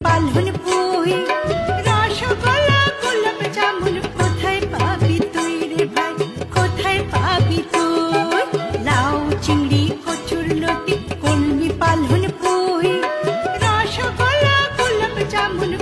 পালন পুই, রসগোল্লা গোলাপ জামুন কোথায় পাবি তুই রে ভাই, কোথায় পাবি তুই? লাউ চিংড়ি কচুর লতি কলমি পালন পুই, রসগোল্লা গোলাপ জামুন